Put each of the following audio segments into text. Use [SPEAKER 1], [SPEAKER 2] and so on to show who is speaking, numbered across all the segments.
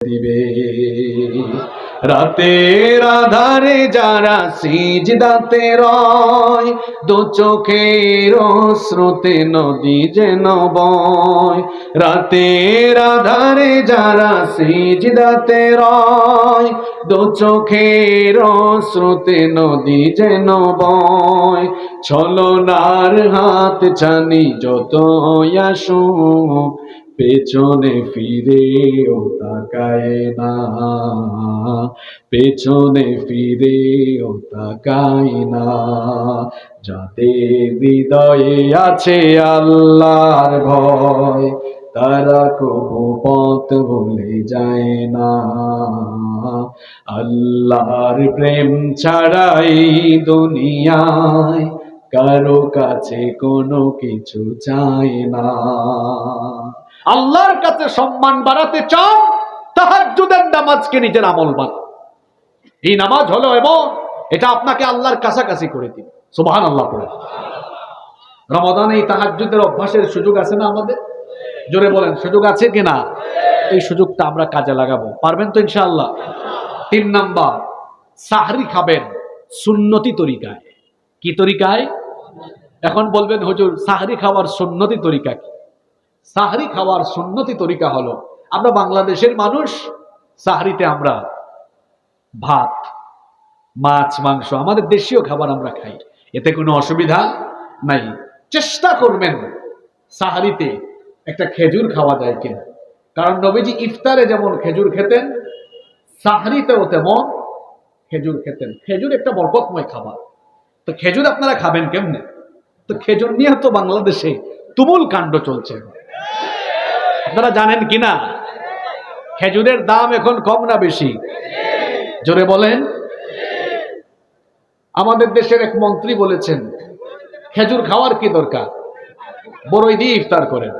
[SPEAKER 1] দিবে। রাতের আধারে যারা সিজদাতে রয়, দু চোখের স্রোতে নদী যেন বয়। রাতের আধারে যারা সিজদাতে রয়, দু চোখের স্রোতে নদী যেন বয়। ছলনার হাত ছানি যত আসুক, পেছনে ফিরেও তাকায় না, পেছনে ফিরেও তাকায় না। যাদের হৃদয়ে আছে আল্লাহর ভয়, তারা কবু পথ ভুলে যায় না। আল্লাহর প্রেম ছাড়াই দুনিয়ায় কারো কাছে কোনো কিছু চাই না। আল্লাহর কাছে সম্মান বাড়াতে চান, তাহাজ্জুদের নামাজকে নিজের আমল বানান। এই নামাজ হলো এবং এটা আপনাকে আল্লাহর কাছাকাছি করে দিবে। সুবহানাল্লাহ পড়ে। রমাদানে এই তাহাজ্জুদের অভ্যাসের সুযোগ আছে না আমাদের? জোরে বলেন, সুযোগ আছে কিনা? এই সুযোগটা আমরা কাজে লাগাবো। পারবেন তো ইনশাআল্লাহ? 3 নাম্বার, সাহরি খাবেন সুন্নতি তরিকায়। কি তরিকায়? এখন বলবেন হুজুর সাহরি খাওয়ার সুন্নতি তরিকা কি? সাহরি খাওয়ার সুন্নতি তরিকা হলো, আমরা বাংলাদেশের মানুষ, সাহরিতে আমরা ভাত, মাছ, মাংস, আমাদের দেশীয় খাবার আমরা খাই, এতে কোনো অসুবিধা নাই। চেষ্টা করবেন সাহরিতে একটা খেজুর খাওয়া যায় কিনা, কারণ নবীজি ইফতারে যেমন খেজুর খেতেন, সাহরিতেও তেমন খেজুর খেতেন। খেজুর একটা বরকতময় খাবার। তো খেজুর আপনারা খাবেন কেমনে? তো খেজুর নিয়ে তো বাংলাদেশে তুমুল কাণ্ড চলছে। আপনারা জানেন কিনা খেজুরের দাম এখন কম না বেশি? জোরে বলেন। আমাদের দেশের এক মন্ত্রী বলেছেন, খেজুর খাওয়ার কি দরকার, বড়ই দিয়ে ইফতার করেন।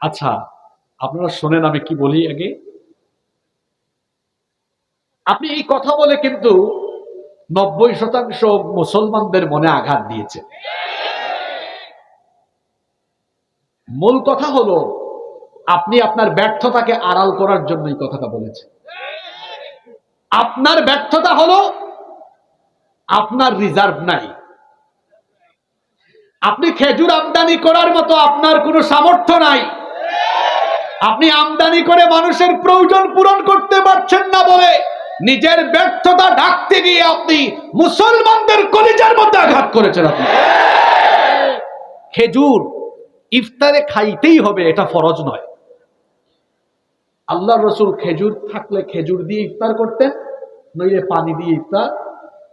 [SPEAKER 1] আচ্ছা, আপনারা শোনেন আমি কি বলি আগে। আপনি এই কথা বলে কিন্তু 90% মুসলমানদের মনে আঘাত দিয়েছে। মূল কথা হলো আপনি আপনার ব্যর্থতাকে আড়াল করার জন্য এই কথাটা বলেছেন। আপনার ব্যর্থতা হলো আপনার রিজার্ভ নাই। আপনি খেজুর আমদানি করার মতো আপনার কোনো সামর্থ্য নাই। আপনি আমদানি করে মানুষের প্রয়োজন পূরণ করতে পারছেন না বলে নিজের ব্যর্থতা ঢাকতে গিয়ে আপনি মুসলমানদের কলিজার মধ্যে আঘাত করেছেন। আপনি খেজুর ইফতারে খাইতেই হবে, এটা ফরজ নয়। আল্লাহর রাসূল খেজুর থাকলে খেজুর দিয়ে ইফতার করতেন, নইলে পানি দিয়ে ইফতার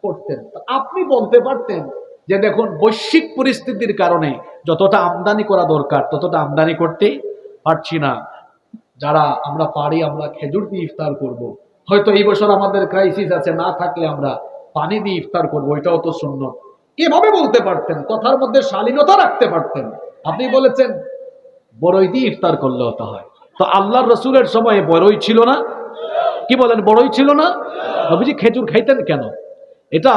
[SPEAKER 1] করতেন। আপনি বলতে পারতেন যে দেখুন বৈশ্বিক পরিস্থিতির কারণে যতটা আমদানি করা দরকার ততটা আমদানি করতে পারছি না, যারা আমরা পারি আমরা খেজুর দিয়ে ইফতার করব। হয়তো এই বছর আমাদের ক্রাইসিস আছে, না থাকলে আমরা পানি দিয়ে ইফতার করবো, এটাও তো সুন্নত। এভাবে বলতে পারতেন, কথার মধ্যে শালীনতা রাখতে পারতেন। আপনি বলেছেন বড়ই দিয়ে ইফতার করলে হতে হয়। তো আল্লাহর রসুলের সময় বড়ই ছিল না? কি বলেন, বড়ই ছিল না? নবীজি খেজুর খাইতেন কেন? এটা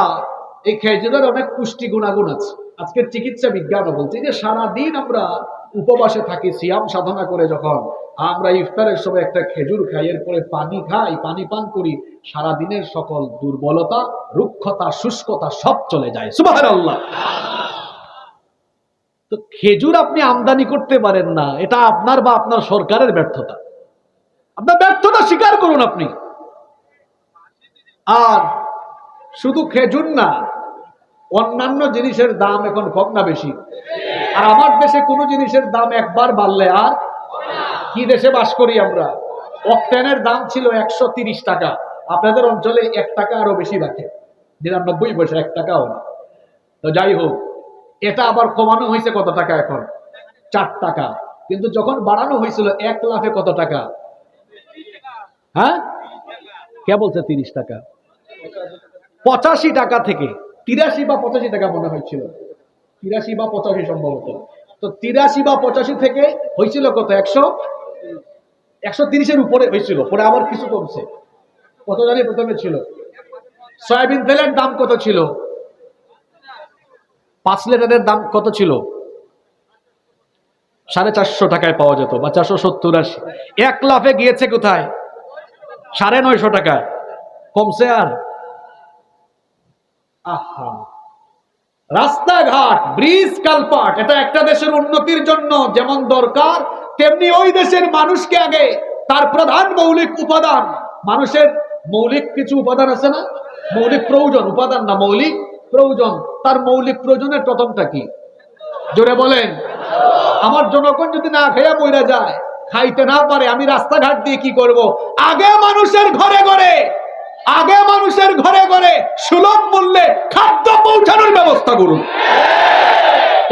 [SPEAKER 1] এই খেজুরের অনেক পুষ্টি গুণাগুণ আছে। আজকের চিকিৎসা বিজ্ঞানও বলছে যে সারাদিন আমরা উপবাসে থাকি, সিয়াম সাধনা করে যখন আমরা ইফতারের সময় একটা খেজুর খাই, এরপরে পানি খাই, পানি পান করি, সারাদিনের সকল দুর্বলতা, রুক্ষতা, শুষ্কতা সব চলে যায়। সুবহানাল্লাহ। তো খেজুর আপনি আমদানি করতে পারেন না, এটা আপনার বা আপনার সরকারের ব্যর্থতা। আপনার ব্যর্থতা স্বীকার করুন আপনি। আর শুধু খেজুর না, অন্যান্য জিনিসের দাম এখন কম না বেশি? আর আমার দেশে কোন জিনিসের দাম একবার বাড়লে আর কি দেশে বাস করি আমরা? অক্টেনের দাম ছিল 130 টাকা, আপনাদের অঞ্চলে 1 টাকা আরো বেশি রাখে, 99 পয়সা, 1 টাকাও না। তো যাই হোক, এটা আবার কমানো হয়েছে কত টাকা এখন? 4 টাকা। কিন্তু যখন বাড়ানো হয়েছিল 1 লাফে কত টাকা? হ্যাঁ, কে বলছে 30 টাকা? 85 টাকা থেকে 83 বা 85 টাকা মনে হয়েছিল, 83 বা 85 সম্ভবত। তো 83 বা 85 থেকে হয়েছিল কত? 130-এর উপরে হয়েছিল, পরে আবার কিছু কমছে। কত জানি প্রথমে ছিল? সয়াবিন তেলের দাম কত ছিল? 5 লিটারের দাম কত ছিল? 450 টাকায় পাওয়া যেত, বা 470-80। 1 লাফে গিয়েছে কোথায়? 950 টাকায়। কমছে আর? আহা, রাস্তাঘাট, ব্রিজ, কালপাট, এটা একটা দেশের উন্নতির জন্য যেমন দরকার, তেমনি ওই দেশের মানুষকে আগে তার প্রধান মৌলিক উপাদান, মানুষের মৌলিক কিছু উপাদান আছে না, মৌলিক প্রয়োজন, উপাদান না, মৌলিক প্রয়োজন। তার মৌলিক প্রয়োজনের প্রথমটা কি? জোরে বলেন। আমার জনগণ যদি না খেয়ে মরে যায়, খাইতে না পারে, আমি রাস্তাঘাট দিয়ে কি করব? আগে মানুষের ঘরে ঘরে, আগে মানুষের ঘরে ঘরে সুলভ মূল্যে খাদ্য পৌঁছানোর ব্যবস্থা করুন,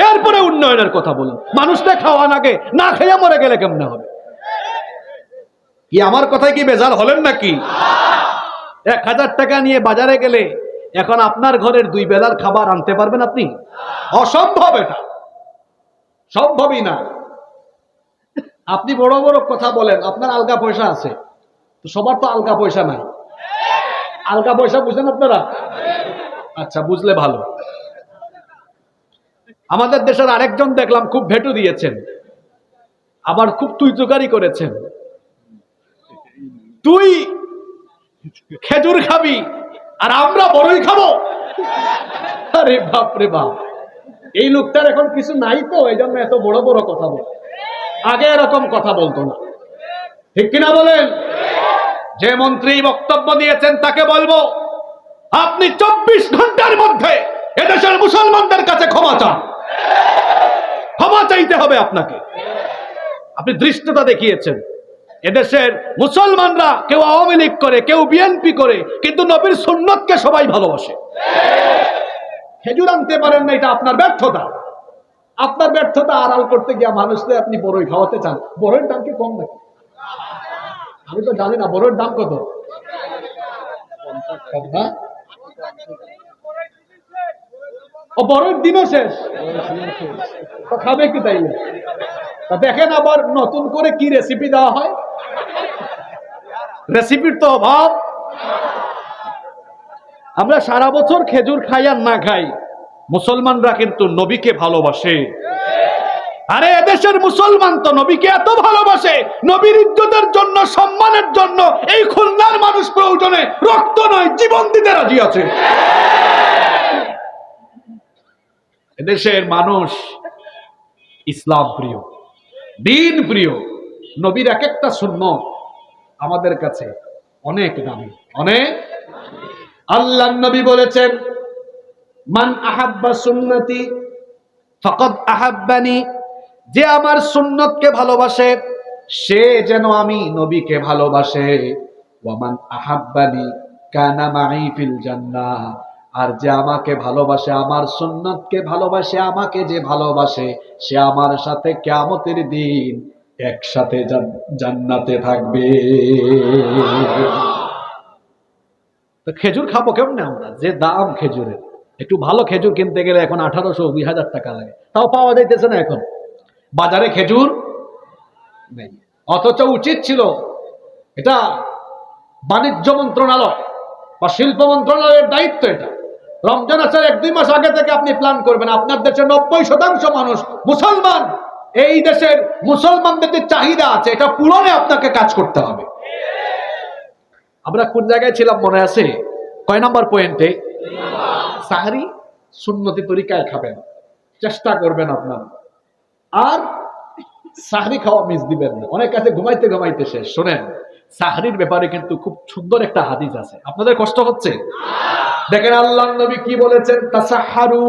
[SPEAKER 1] এরপরে উন্নয়নের কথা বলুন। মানুষটা খাওয়ান আগে, না খেয়ে মরে গেলে কেমনে হবে? কি আমার কথায় কি বেজাল হলেন নাকি? 1000 টাকা নিয়ে বাজারে গেলে এখন আপনার ঘরের 2 বেলার খাবার আনতে পারবেন আপনি? অসম্ভব, এটা সম্ভবই না। আপনি বড় বড় কথা বলেন, আপনার আলগা পয়সা আছে, তো সবার তো আলগা পয়সা নাই। আলগা পয়সা বুঝেন আপনারা? আচ্ছা, বুঝলে ভালো। আমাদের দেশের আরেকজন দেখলাম খুব ভেটু দিয়েছেন, আবার খুব তুই করেছেন। তুই খেজুর খাবি আর আমরা বড়ই খাবো। আরে বাপ রে বাপ, এই লোকটার এখন কিছু নাই তো, এই জন্য এত বড় বড় কথা বলে। আগে এরকম কথা বলতো না, ঠিক কিনা বলেন? যে মন্ত্রী বক্তব্য দিয়েছেন তাকে বলবো, আপনি 24 ঘন্টার মধ্যে এদেশের মুসলমানদের কাছে ক্ষমা চান। ক্ষমা চাইতে হবে আপনাকে। আপনি দৃষ্টতা দেখিয়েছেন। এদেশের মুসলমানরা কেউ আওয়ামী লীগ করে, কেউ বিএনপি করে, কিন্তু নবীর সুন্নতকে সবাই ভালোবাসে। খেজুর আনতে পারেন না, এটা আপনার ব্যর্থতা। আপনার ব্যর্থতা আড়াল করতে গিয়ে মানুষদের আপনি বড়ই খাওয়াতে চান। বড়ের দাম কি কম নাকি? আমি তো জানি না বড়ের দাম কত। ও বড়ের দিনও শেষ, তো খাবে কি তাইলে? দেখেন আবার নতুন করে কি রেসিপি দেওয়া হয়, রেসিপির তো অভাব। আমরা সারা বছর খেজুর খাই আর না খাই, মুসলমানরা কিন্তু নবীকে ভালোবাসে। আরে এদেশের মুসলমান তো নবীকে এত ভালোবাসে, নবীর ইজ্জতের জন্য, সম্মানের জন্য এই খুলনার মানুষ প্রয়োজনে রক্ত নয় জীবন দিতে রাজি আছে। এদেশের মানুষ ইসলাম প্রিয়, দ্বীন প্রিয়। নবীর এক একটা সুন্নাত আমাদের কাছে অনেক দামি, অনেক। আল্লাহর নবী বলেছেন, মান আহাব্বা সুন্নতি ফাকাদ আহাব্বানি, যে আমার সুন্নতকে ভালোবাসে সে যেন আমি নবীকে ভালোবাসে। ওয়া মান আহাব্বানি কানা মাই ফিল জান্নাহ, আর যে আমাকে ভালোবাসে, আমার সুন্নতকে ভালোবাসে, আমাকে যে ভালোবাসে সে আমার সাথে কিয়ামতের দিন একসাথে জান্নাতে থাকবে। তো খেজুর খাবো কেমনে আমরা? যে দাম খেজুরের, একটু ভালো খেজুর কিনতে গেলে এখন 1800-2000 টাকা লাগে, তাও পাওয়া যাইতেছে না এখন বাজারে খেজুর নেই। অথচ উচিত ছিল, এটা বাণিজ্য মন্ত্রণালয় বা শিল্প মন্ত্রণালয়ের দায়িত্ব, এটা রমজান আসার 1-2 মাস আগে থেকে আপনি প্ল্যান করবেন। আপনার দেশের 90% মানুষ মুসলমান, এই দেশের মুসলমানদের যে চাহিদা আছে এটা পূরণে আপনাকে কাজ করতে হবে। আমরা কোন জায়গায় ছিলাম মনে আছে? কয় নাম্বার পয়েন্টে? সাহরি সুন্নতি তরিকায় খাবেন, চেষ্টা করবেন আপনারা, আর সাহরি খাওয়া মিস দিবেন না। অনেক কাছে ঘুমাইতে ঘুমাইতে শেষ। শোনেন, সাহরির ব্যাপারে কিন্তু খুব সুন্দর একটা হাদিস আছে। আপনাদের কষ্ট হচ্ছে? দেখেন আল্লাহর নবী কি বলেছেন, তাসাহহারু,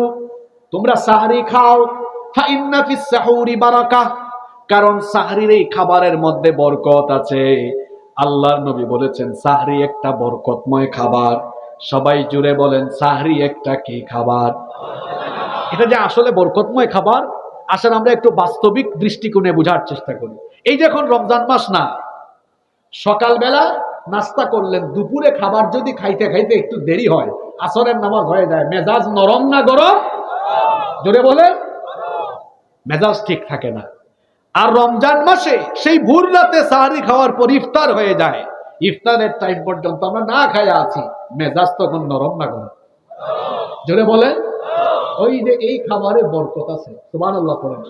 [SPEAKER 1] তোমরা সাহরি খাও, ফা ইন্না ফিস সাহুরি বারাকাহ, কারণ সাহরির এই খাবারের মধ্যে বরকত আছে। আল্লাহর নবী বলেছেন সাহরি একটা বরকতময় খাবার। সবাই জুড়ে বলেন, সাহরি একটা কি খাবার? এটা যে আসলে বরকতময় খাবার, আসলে আমরা একটু বাস্তবিক দৃষ্টিকোণে বোঝার চেষ্টা করি। এই যে এখন রমজান মাস না, সকালবেলা নাস্তা করলেন, দুপুরে খাবার যদি খাইতে খাইতে একটু দেরি হয়, আসরের নামাজ হয়ে যায়, মেজাজ নরম না গরম? জোরে বলে, মেজাজ ঠিক থাকে না। আর রমজান মাসে সেই ভোর রাতে সাহরি খাওয়ার পর ইফতার হয়ে যায়, ইফতারের টাইম পর্যন্ত আমরা না খাইয়া আছি, মেজাজ তখন নরম না গরম? জোরে বলে। ওই যে এই খাবারে বরকত আছে, সুবহানাল্লাহ পড়েন।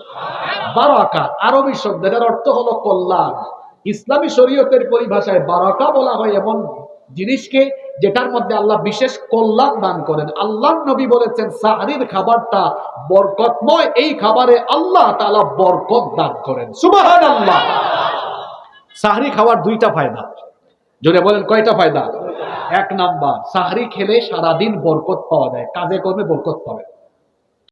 [SPEAKER 1] বারাকা আরবি শব্দ, এটার অর্থ হলো কল্যাণ। ইসলামী শরীয়তের পরিভাষায় বারাকা বলা হয় এমন জিনিসকে যেটার মধ্যে আল্লাহ বিশেষ কল্যাণ দান করেন। আল্লাহর নবী বলেছেন সাহরির খাবারটা বরকতময়, এই খাবারে আল্লাহ তাআলা বরকত দান করেন, সুবহানাল্লাহ। সাহরি খাওয়ার দুইটা ফায়দা, জোরে বলেন কয়টা ফায়দা? এক নাম্বার, সাহরি খেলে সারাদিন বরকত পাওয়া যায়, কাজে কর্মে বরকত পাবে।